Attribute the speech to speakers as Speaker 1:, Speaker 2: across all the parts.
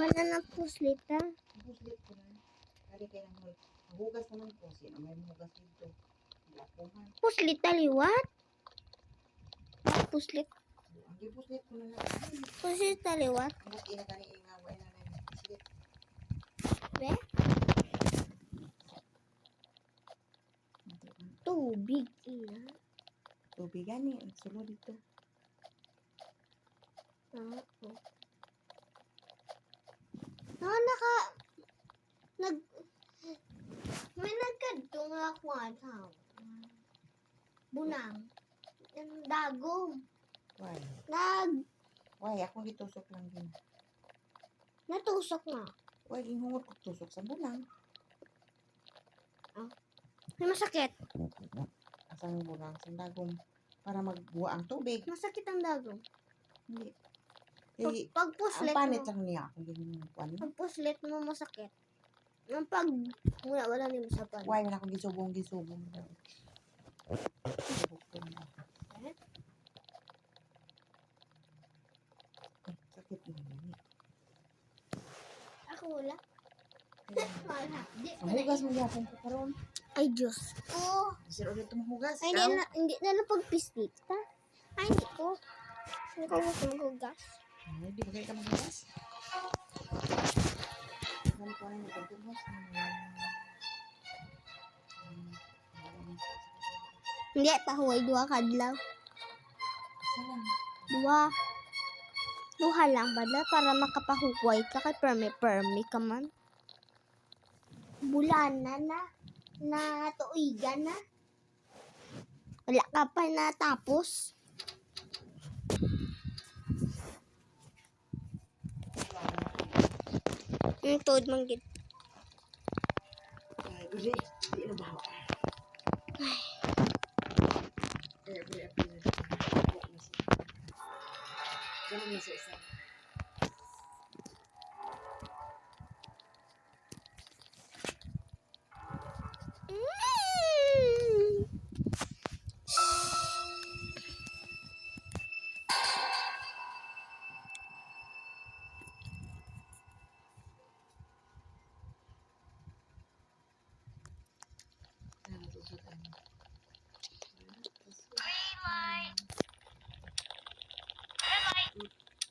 Speaker 1: Wala na puslit ha.
Speaker 2: Puslit ko na. Kali kayo ng hugas naman po. Sino may hugas dito? Lapungan.
Speaker 1: Puslit taliwat? Puslit.
Speaker 2: Ang puslit ko na lang.
Speaker 1: Puslit taliwat?
Speaker 2: Mas ina ka ni ingaway na lang. Puslit.
Speaker 1: Be? Tubig. Ina.
Speaker 2: Tubig gani. Ang sulod dito.
Speaker 1: Oo. May nagkadto nga kwataw. Bunang. Dagom.
Speaker 2: Why? Why? Ako gitusok lang din.
Speaker 1: Natusok na.
Speaker 2: Why? Hinungot ko tusok sa bunang.
Speaker 1: May masakit.
Speaker 2: Asang bunang sa dagom. Para magbuwa ang tubig.
Speaker 1: Masakit ang dagom.
Speaker 2: Hindi.
Speaker 1: Pag
Speaker 2: Ang
Speaker 1: puslet
Speaker 2: panit
Speaker 1: mo.
Speaker 2: lang niya ako ganyan kwan.
Speaker 1: Pag puslet mo masakit. Ang pag wala ni mo sa pan.
Speaker 2: Why man ako gisubong. Subok ko na. Sakit na yun.
Speaker 1: Ako wala. Wala.
Speaker 2: Ang hugas mo yapon ko karon.
Speaker 1: Ay Diyos. Oh.
Speaker 2: Sir ulit tumuhugas.
Speaker 1: Ay, hindi na pagpislit ta. Ay, hindi ko. Hindi ko maghugas.
Speaker 2: Hindi ba kayo ka maghugas? Ano ko na maghugas?
Speaker 1: Hindi, pahuway. Dua kadlaw.
Speaker 2: Saan?
Speaker 1: Duha lang bala para makapahuway ka kay permi ka man. Bulana na tuigan na. Wala ka pa natapos. Yung tuod mong gid.
Speaker 2: Ay, guli. Hindi na bawa. Ay, guli. Ganun na sa isa.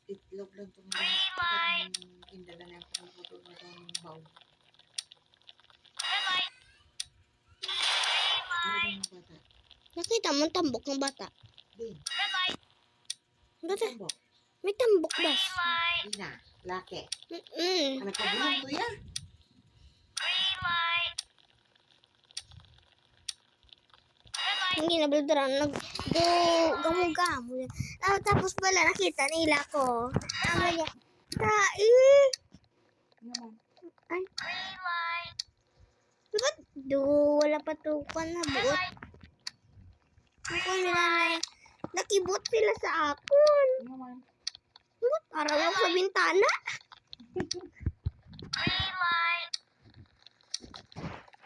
Speaker 2: Itlog lang itong indala na yung pangputol na itong baw. Ano yung bata?
Speaker 1: Nakita mo ang tambok ng bata?
Speaker 2: Din.
Speaker 1: Bata,
Speaker 2: Tambok.
Speaker 1: may tambok ba?
Speaker 2: Ina. Laki.
Speaker 1: Mm.
Speaker 2: Ano ka bulong to yan?
Speaker 1: Hindi na baldaran gamo-gamo. Tapos pala nakita nila ko. Ama niya, tai. Ay. Ba't wala pa tukan na buot? Ako nila nakibot sila sa akon. Ba't parang ako sa bintana?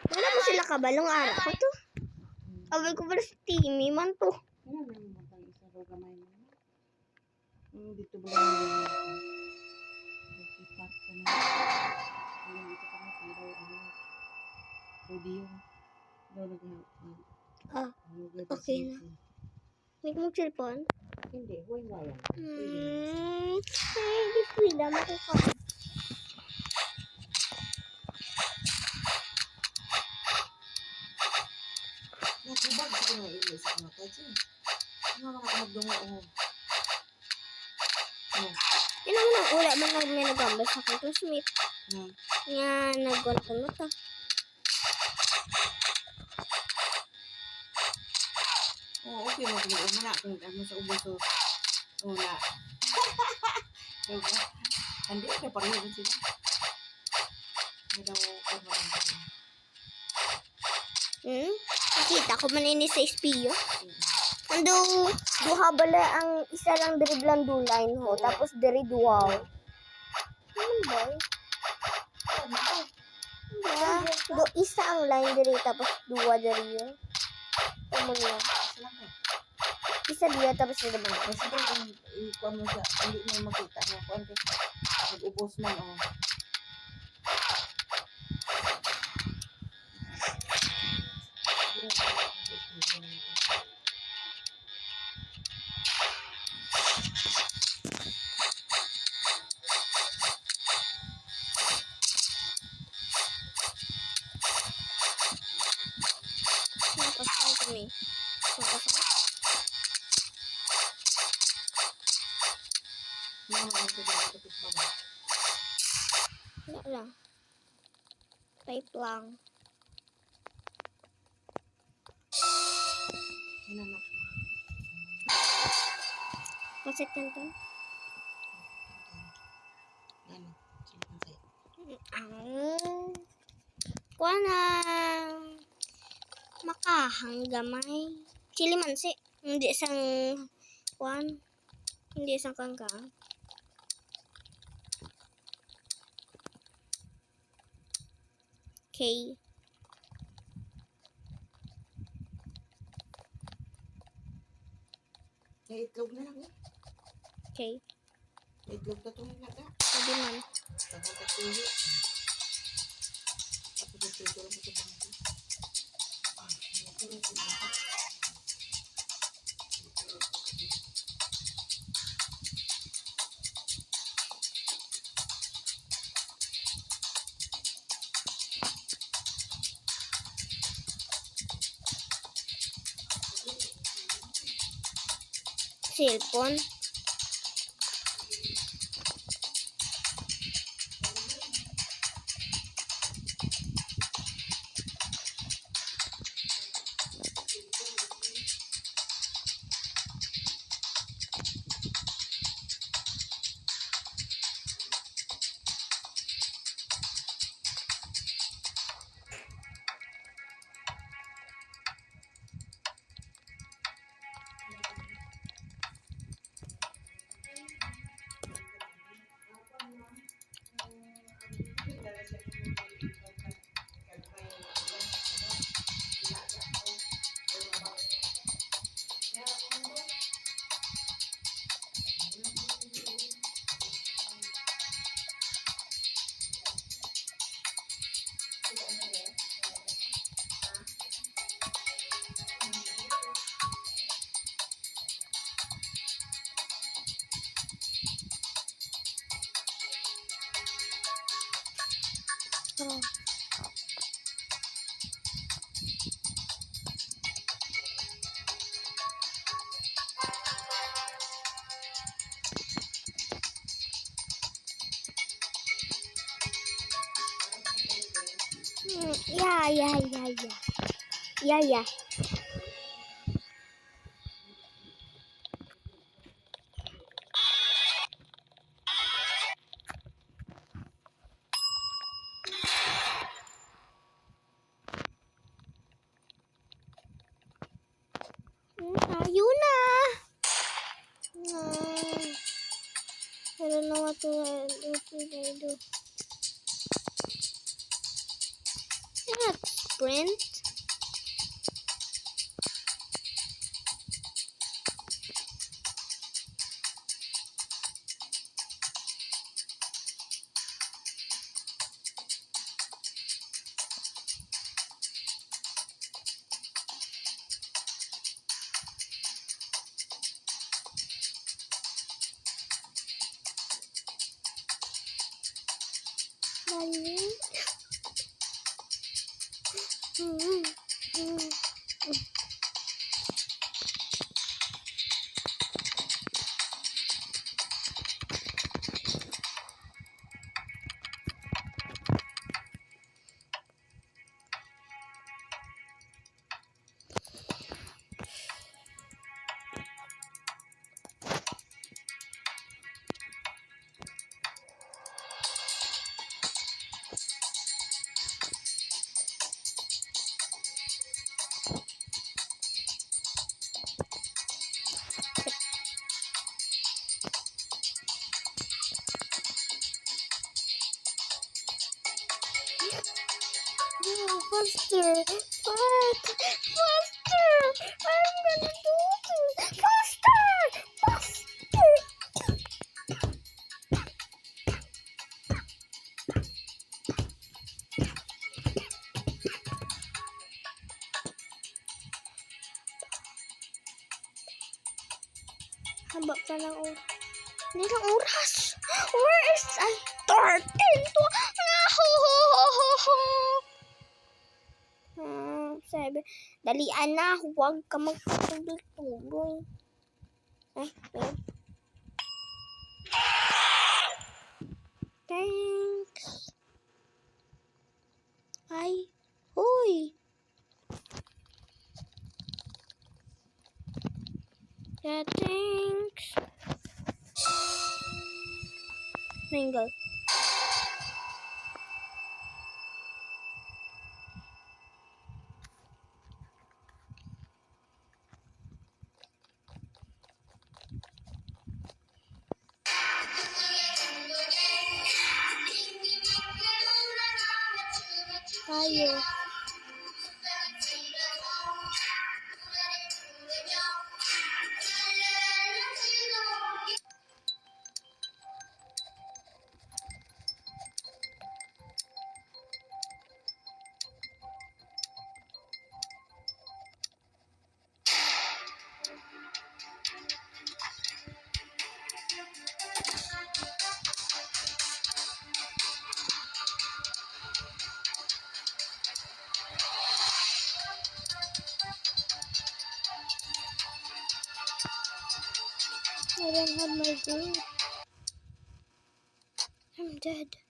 Speaker 1: Wala mo sila kabalong araw ko to. Abay ko pala si Timmy man to.
Speaker 2: Ano na yung matang isa daw gamay mo? Dito ba lang yung ipat ka na? Yung dito ka na pero rodeo. Daw
Speaker 1: Okay na. May mong cellphone?
Speaker 2: Hindi, huwag-wayan.
Speaker 1: Ay, di pwede matuka.
Speaker 2: Nakubag sa mga ilay sa mga kaji. Ano mga kamagdungo o?
Speaker 1: Yan naman ang ula man na may nagambal sa akin to Smith. Nga nagwan ko na ta.
Speaker 2: Oo, okay mo kung umana kung ano sa ubos o wala. Hindi ka pareho sila. May daw ko
Speaker 1: Nakita ko man ini sa espiyo. Ando duha bala ang isa lang diri blandulay ho tapos diri duwaw. Ano ba? Do isa ang line diri tapos duwa diri. mo niya.
Speaker 2: Isa lang ka.
Speaker 1: Isa diya tapos na naman.
Speaker 2: Kasi siyempre, kung ikuha mo siya, hindi mo makita mo. Kuhan ka, mag-ubos man, oh.
Speaker 1: Napasang kami. Napasang.
Speaker 2: Hindi mo naman siya kapit ba ba?
Speaker 1: Wala lang. Type lang.
Speaker 2: Hinanap mo.
Speaker 1: Pasit kanton.
Speaker 2: Ano? Silikon sa'yo.
Speaker 1: Ang kuha na makahang gamay. Chili mansi. Hindi isang kuhan. Hindi isang kangkang. Okay.
Speaker 2: May itlog na lang eh.
Speaker 1: Okay.
Speaker 2: May itlog na itong naga.
Speaker 1: Pwede man.
Speaker 2: Tapos katuyo. Tapos katuyo lang ito bangko.
Speaker 1: Cellphone. Oh. Yeah. Yeah. Ayun na. I don't know what did I do. Yeah, sprint. Faster! Faster! I'm gonna do this. Faster! Faster! Haba pa ng oras. Nilang oras. Where is I? 13 to. Sabi, dalian na. Huwag ka magpatuloy-tuloy. Ay, wait. Thanks. Ay, huy. Yeah, thanks. Mango. Tayo. I don't have my gun. I'm dead.